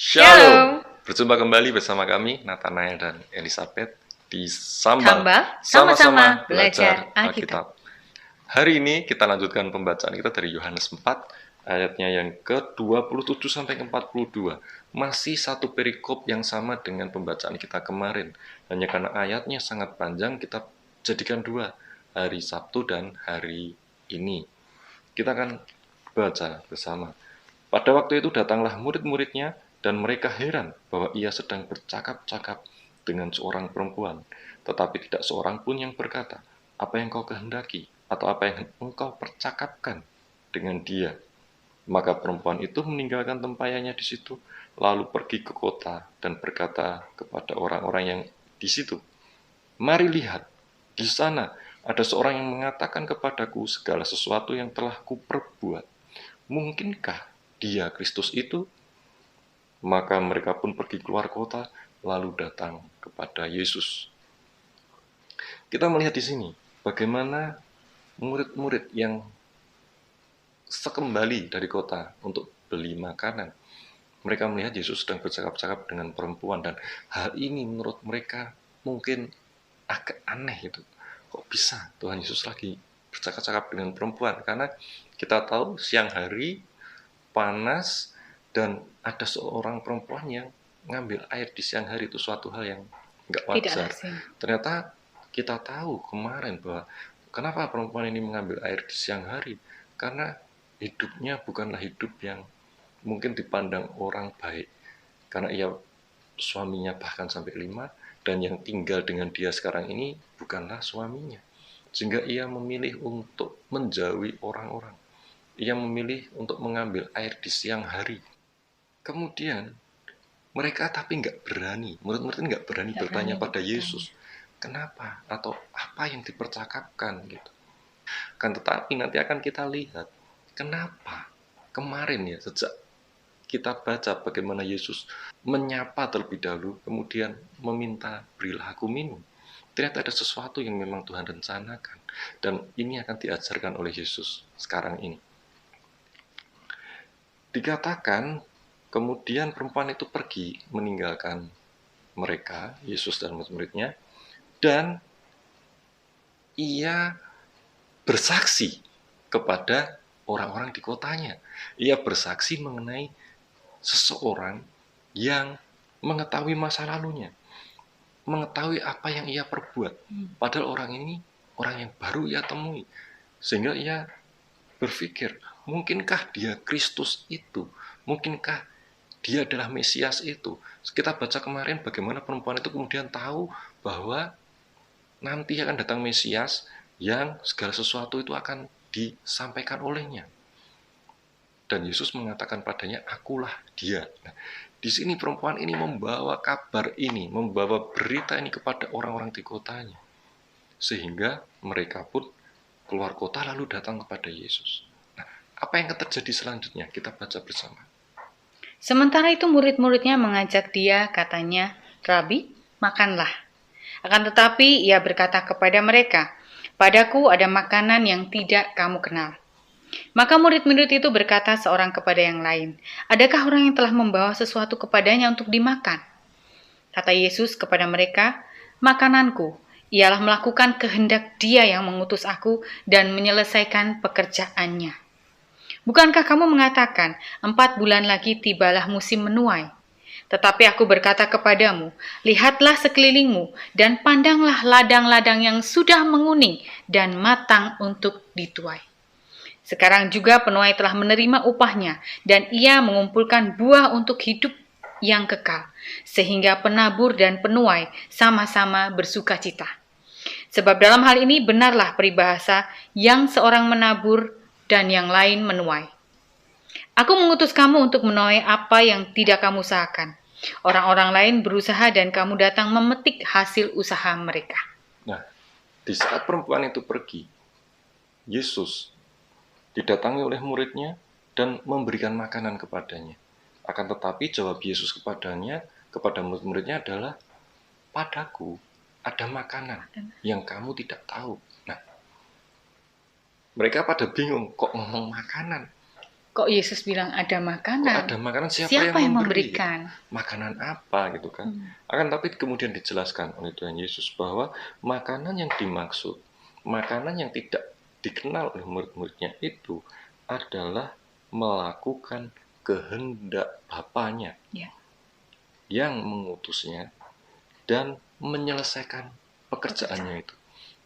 Shalom. Berjumpa kembali bersama kami, Nathanael dan Elizabeth di Tambah Sama-sama sama-sama Belajar belajar Alkitab. Alkitab. Hari ini kita lanjutkan pembacaan kita dari Yohanes 4, ayatnya yang ke-27 sampai ke-42. Masih satu perikop yang sama dengan pembacaan kita kemarin. Hanya karena ayatnya sangat panjang, kita jadikan dua, hari Sabtu dan hari ini. Kita akan baca bersama. Pada waktu itu datanglah murid-muridnya, dan mereka heran bahwa ia sedang bercakap-cakap dengan seorang perempuan. Tetapi tidak seorang pun yang berkata, "Apa yang kau kehendaki?" atau "Apa yang engkau percakapkan dengan dia?" Maka perempuan itu meninggalkan tempayannya di situ, lalu pergi ke kota dan berkata kepada orang-orang yang di situ, "Mari lihat, di sana ada seorang yang mengatakan kepadaku segala sesuatu yang telah kuperbuat. Mungkinkah dia Kristus itu?" Maka mereka pun pergi keluar kota, lalu datang kepada Yesus. Kita melihat di sini bagaimana murid-murid yang sekembali dari kota untuk beli makanan. Mereka melihat Yesus sedang bercakap-cakap dengan perempuan, dan hal ini menurut mereka mungkin agak aneh itu. Kok bisa Tuhan Yesus lagi bercakap-cakap dengan perempuan? Karena kita tahu siang hari panas, dan ada seorang perempuan yang ngambil air di siang hari itu suatu hal yang nggak Tidak wajar. lazim. Ternyata kita tahu kemarin bahwa kenapa perempuan ini mengambil air di siang hari, karena hidupnya bukanlah hidup yang mungkin dipandang orang baik, karena ia suaminya bahkan sampai 5, dan yang tinggal dengan dia sekarang ini bukanlah suaminya, sehingga ia memilih untuk menjauhi orang-orang. Ia memilih untuk mengambil air di siang hari. Kemudian mereka tapi nggak berani, murid-murid nggak berani bertanya pada Yesus, kenapa atau apa yang dipercakapkan gitu. Kan tetapi nanti akan kita lihat kenapa kemarin ya, sejak kita baca bagaimana Yesus menyapa terlebih dahulu, kemudian meminta, "Berilah aku minum." Ternyata ada sesuatu yang memang Tuhan rencanakan, dan ini akan diajarkan oleh Yesus sekarang ini. Dikatakan kemudian perempuan itu pergi meninggalkan mereka, Yesus dan murid-muridnya, dan ia bersaksi kepada orang-orang di kotanya. Ia bersaksi mengenai seseorang yang mengetahui masa lalunya, mengetahui apa yang ia perbuat. Padahal orang ini orang yang baru ia temui, sehingga ia berpikir, mungkinkah dia Kristus itu? Mungkinkah dia adalah Mesias itu? Kita baca kemarin bagaimana perempuan itu kemudian tahu bahwa nanti akan datang Mesias yang segala sesuatu itu akan disampaikan olehnya. Dan Yesus mengatakan padanya, "Akulah dia." Nah, di sini perempuan ini membawa kabar ini, membawa berita ini kepada orang-orang di kotanya. Sehingga mereka pun keluar kota lalu datang kepada Yesus. Nah, apa yang akan terjadi selanjutnya? Kita baca bersama. Sementara itu murid-muridnya mengajak dia, katanya, "Rabi, makanlah." Akan tetapi ia berkata kepada mereka, "Padaku ada makanan yang tidak kamu kenal." Maka murid-murid itu berkata seorang kepada yang lain, "Adakah orang yang telah membawa sesuatu kepadanya untuk dimakan?" Kata Yesus kepada mereka, "Makananku ialah melakukan kehendak Dia yang mengutus aku dan menyelesaikan pekerjaannya. Bukankah kamu mengatakan, 4 bulan lagi tibalah musim menuai? Tetapi aku berkata kepadamu, lihatlah sekelilingmu dan pandanglah ladang-ladang yang sudah menguning dan matang untuk dituai. Sekarang juga penuai telah menerima upahnya, dan ia mengumpulkan buah untuk hidup yang kekal, sehingga penabur dan penuai sama-sama bersukacita. Sebab dalam hal ini benarlah peribahasa, yang seorang menabur dan yang lain menuai. Aku mengutus kamu untuk menuai apa yang tidak kamu usahakan. Orang-orang lain berusaha dan kamu datang memetik hasil usaha mereka." Nah, di saat perempuan itu pergi, Yesus didatangi oleh muridnya dan memberikan makanan kepadanya. Akan tetapi jawab Yesus kepadanya, kepada murid-muridnya adalah, "Padaku ada makanan yang kamu tidak tahu." Nah, mereka pada bingung, kok ngomong makanan? Kok Yesus bilang ada Kok makanan? ada makanan, siapa Siapa yang memberi? memberikan? Makanan apa gitu kan? Akan tapi kemudian dijelaskan oleh Tuhan Yesus bahwa makanan yang dimaksud, makanan yang tidak dikenal oleh murid-muridnya itu adalah melakukan kehendak Bapanya Ya. yang mengutusnya dan menyelesaikan pekerjaannya itu.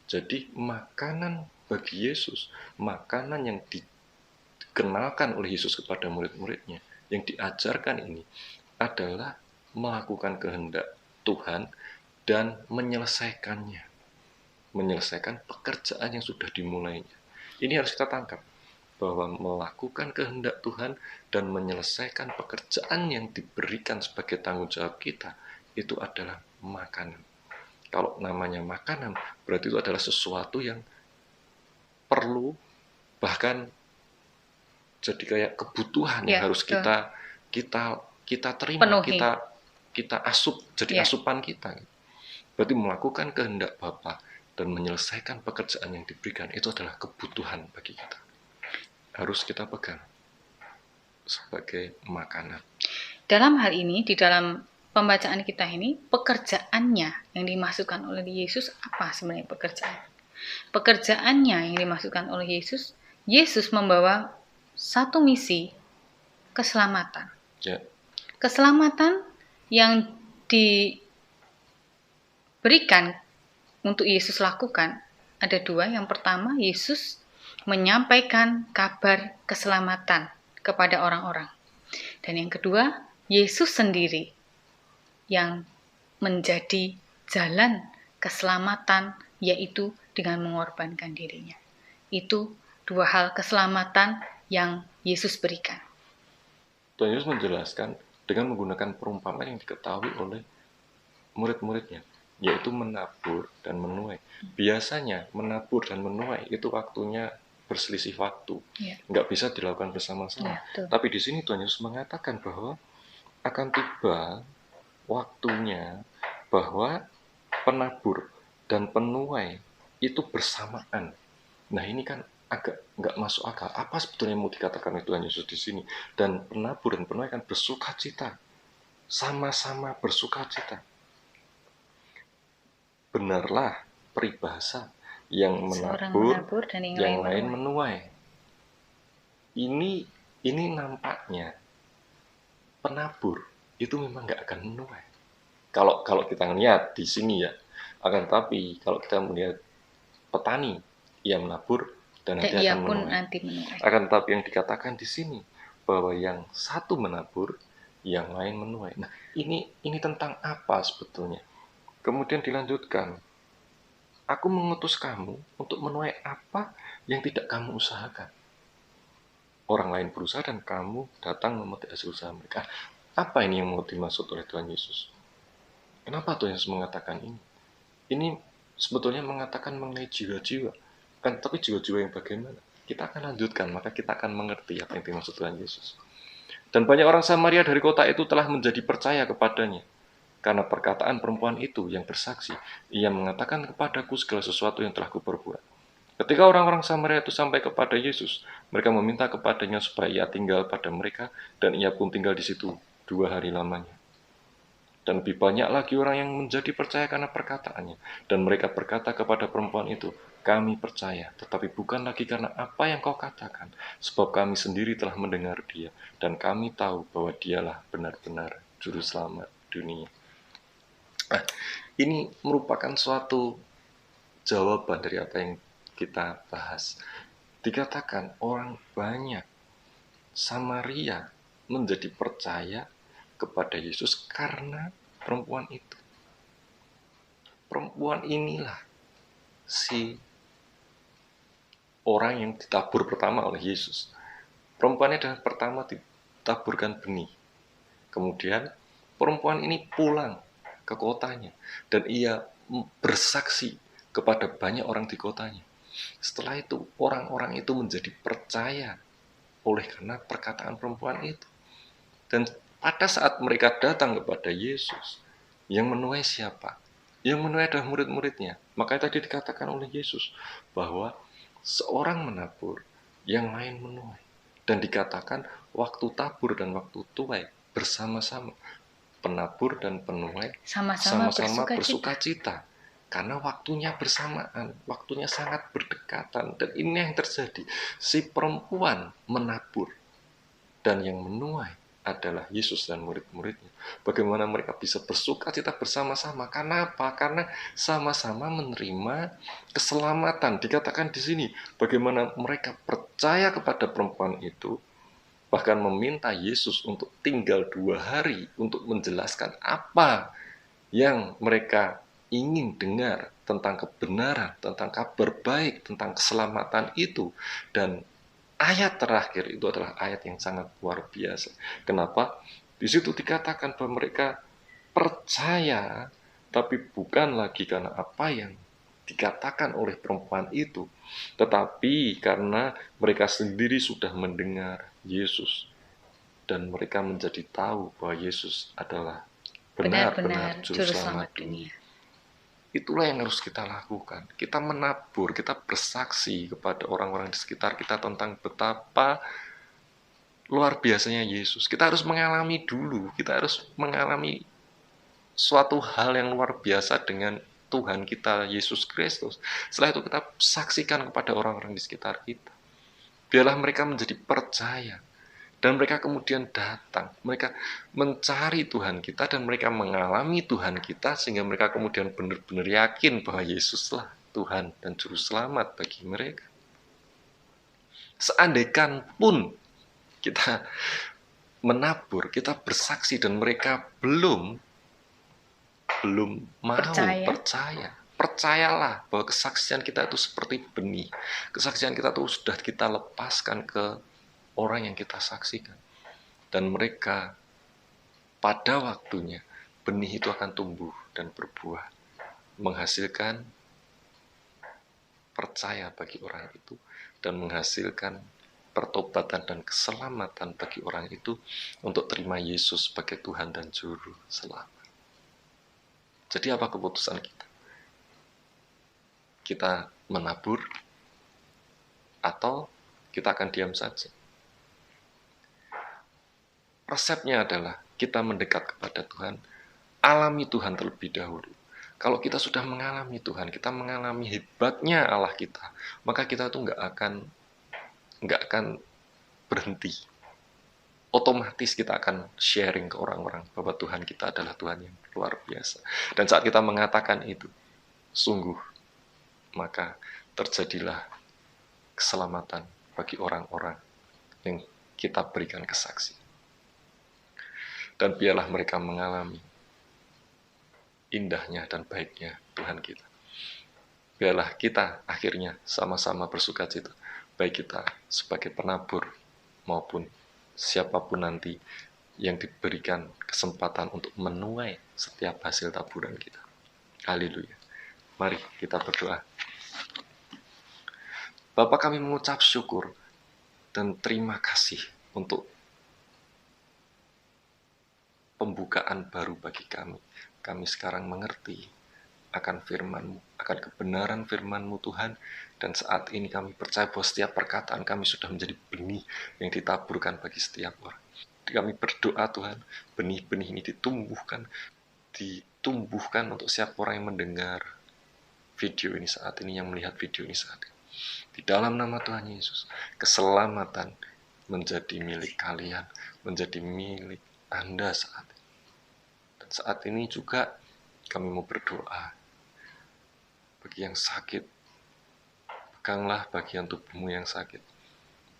Jadi makanan bagi Yesus, makanan yang dikenalkan oleh Yesus kepada murid-muridnya, yang diajarkan ini adalah melakukan kehendak Tuhan dan menyelesaikannya, menyelesaikan pekerjaan yang sudah dimulainya. Ini harus kita tangkap, bahwa melakukan kehendak Tuhan dan menyelesaikan pekerjaan yang diberikan sebagai tanggung jawab kita, itu adalah makanan. Kalau namanya makanan, berarti itu adalah sesuatu yang perlu, bahkan jadi kayak kebutuhan yang harus kita terima, Penuhi. kita asup, jadi Ya. asupan kita. Berarti melakukan kehendak Bapa dan menyelesaikan pekerjaan yang diberikan itu adalah kebutuhan bagi kita. Harus kita pegang sebagai makanan. Dalam hal ini, di dalam pembacaan kita ini, pekerjaannya yang dimaksudkan oleh Yesus apa sebenarnya pekerjaan? Pekerjaannya yang dimaksudkan oleh Yesus, Yesus membawa satu misi, keselamatan. Ya. Keselamatan yang diberikan untuk Yesus lakukan ada dua. Yang pertama, Yesus menyampaikan kabar keselamatan kepada orang-orang. Dan yang kedua, Yesus sendiri yang menjadi jalan keselamatan, yaitu dengan mengorbankan dirinya. Itu dua hal keselamatan yang Yesus berikan. Tuhan Yesus menjelaskan dengan menggunakan perumpamaan yang diketahui oleh murid-muridnya, yaitu menabur dan menuai. Biasanya menabur dan menuai itu waktunya berselisih waktu, nggak bisa dilakukan bersama-sama. Tapi di sini Tuhan Yesus mengatakan bahwa akan tiba waktunya bahwa penabur dan penuai itu bersamaan. Nah ini kan agak nggak masuk akal. Apa sebetulnya yang mau dikatakan oleh Tuhan Yesus di sini? Dan penabur dan penuai kan bersuka cita, sama-sama bersuka cita. Benarlah peribahasa, yang menabur dan yang lain menuai. Ini nampaknya penabur itu memang nggak akan menuai. Kalau kita melihat di sini ya, akan tapi kalau kita melihat petani, ia menabur dan nanti akan menuai. Akan tapi yang dikatakan di sini bahwa yang satu menabur, yang lain menuai. Nah, ini tentang apa sebetulnya? Kemudian dilanjutkan, aku mengutus kamu untuk menuai apa yang tidak kamu usahakan. Orang lain berusaha dan kamu datang memetik hasil usaha mereka. Apa ini yang mau dimaksud oleh Tuhan Yesus? Kenapa Tuhan Yesus mengatakan ini? Ini sebetulnya mengatakan mengenai jiwa-jiwa. Kan, tapi jiwa-jiwa yang bagaimana? Kita akan lanjutkan, maka kita akan mengerti apa yang dimaksud Tuhan Yesus. Dan banyak orang Samaria dari kota itu telah menjadi percaya kepadanya. Karena perkataan perempuan itu yang bersaksi, ia mengatakan kepadaku segala sesuatu yang telah kuperbuat. Ketika orang-orang Samaria itu sampai kepada Yesus, mereka meminta kepadanya supaya ia tinggal pada mereka, dan ia pun tinggal di situ 2 hari lamanya. Dan lebih banyak lagi orang yang menjadi percaya karena perkataannya. Dan mereka berkata kepada perempuan itu, kami percaya, tetapi bukan lagi karena apa yang kau katakan, sebab kami sendiri telah mendengar dia, dan kami tahu bahwa dialah benar-benar juru selamat dunia. Nah, ini merupakan suatu jawaban dari apa yang kita bahas. Dikatakan orang banyak Samaria menjadi percaya kepada Yesus karena perempuan itu. Perempuan inilah si orang yang ditabur pertama oleh Yesus. Perempuan ini adalah pertama ditaburkan benih. Kemudian perempuan ini pulang ke kotanya dan ia bersaksi kepada banyak orang di kotanya. Setelah itu orang-orang itu menjadi percaya oleh karena perkataan perempuan itu. Dan pada saat mereka datang kepada Yesus, yang menuai siapa? Yang menuai adalah murid-muridnya. Makanya tadi dikatakan oleh Yesus bahwa seorang menabur, yang lain menuai. Dan dikatakan waktu tabur dan waktu tuai bersama-sama. Penabur dan penuai Sama-sama sama-sama bersuka bersuka cita. cita. Karena waktunya bersamaan, waktunya sangat berdekatan. Dan ini yang terjadi. Si perempuan menabur dan yang menuai adalah Yesus dan murid-muridnya. Bagaimana mereka bisa bersuka cita bersama-sama? Karena apa? Karena sama-sama menerima keselamatan. Dikatakan di sini, bagaimana mereka percaya kepada perempuan itu, bahkan meminta Yesus untuk tinggal 2 hari untuk menjelaskan apa yang mereka ingin dengar tentang kebenaran, tentang kabar baik, tentang keselamatan itu. Dan ayat terakhir itu adalah ayat yang sangat luar biasa. Kenapa? Di situ dikatakan bahwa mereka percaya, tapi bukan lagi karena apa yang dikatakan oleh perempuan itu, tetapi karena mereka sendiri sudah mendengar Yesus dan mereka menjadi tahu bahwa Yesus adalah benar-benar Benar-benar juru juru selamat selamat dunia. dunia. Itulah yang harus kita lakukan. Kita menabur, kita bersaksi kepada orang-orang di sekitar kita tentang betapa luar biasanya Yesus. Kita harus mengalami dulu, kita harus mengalami suatu hal yang luar biasa dengan Tuhan kita, Yesus Kristus. Setelah itu kita saksikan kepada orang-orang di sekitar kita. Biarlah mereka menjadi percaya. Dan mereka kemudian datang. Mereka mencari Tuhan kita dan mereka mengalami Tuhan kita sehingga mereka kemudian benar-benar yakin bahwa Yesuslah Tuhan dan Juru Selamat bagi mereka. Seandaikan pun kita menabur, kita bersaksi dan mereka belum mau percaya. Percayalah bahwa kesaksian kita itu seperti benih. Kesaksian kita itu sudah kita lepaskan ke orang yang kita saksikan. Dan mereka pada waktunya benih itu akan tumbuh dan berbuah, menghasilkan percaya bagi orang itu dan menghasilkan pertobatan dan keselamatan bagi orang itu untuk terima Yesus sebagai Tuhan dan Juru Selamat. Jadi apa keputusan kita? Kita menabur atau kita akan diam saja? Resepnya adalah kita mendekat kepada Tuhan, alami Tuhan terlebih dahulu. Kalau kita sudah mengalami Tuhan, kita mengalami hebatnya Allah kita, maka kita tuh nggak akan berhenti. Otomatis kita akan sharing ke orang-orang bahwa Tuhan kita adalah Tuhan yang luar biasa. Dan saat kita mengatakan itu, sungguh, maka terjadilah keselamatan bagi orang-orang yang kita berikan kesaksian. Dan biarlah mereka mengalami indahnya dan baiknya Tuhan kita. Biarlah kita akhirnya sama-sama bersuka cita, baik kita sebagai penabur maupun siapapun nanti yang diberikan kesempatan untuk menuai setiap hasil taburan kita. Haleluya. Mari kita berdoa. Bapa, kami mengucap syukur dan terima kasih untuk pembukaan baru bagi kami. Kami sekarang mengerti akan firman-Mu, akan kebenaran firman-Mu Tuhan, dan saat ini kami percaya bahwa setiap perkataan kami sudah menjadi benih yang ditaburkan bagi setiap orang. Kami berdoa Tuhan, benih-benih ini ditumbuhkan untuk setiap orang yang mendengar video ini saat ini, yang melihat video ini saat ini. Di dalam nama Tuhan Yesus, keselamatan menjadi milik kalian, menjadi milik Anda saat ini. Dan saat ini juga kami mau berdoa bagi yang sakit, peganglah bagian tubuhmu yang sakit.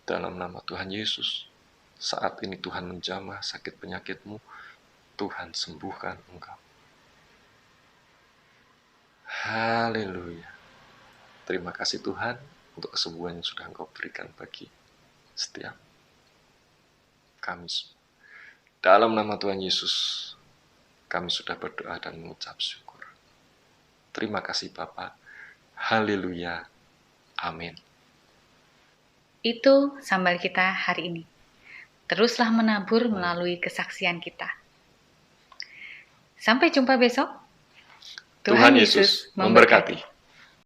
Dalam nama Tuhan Yesus, saat ini Tuhan menjamah sakit penyakitmu, Tuhan sembuhkan engkau. Haleluya. Terima kasih Tuhan untuk kesembuhan yang sudah Engkau berikan bagi setiap kami semua. Dalam nama Tuhan Yesus, kami sudah berdoa dan mengucap syukur. Terima kasih Bapa. Haleluya. Amin. Itu sambal kita hari ini. Teruslah menabur melalui kesaksian kita. Sampai jumpa besok. Tuhan Yesus memberkati.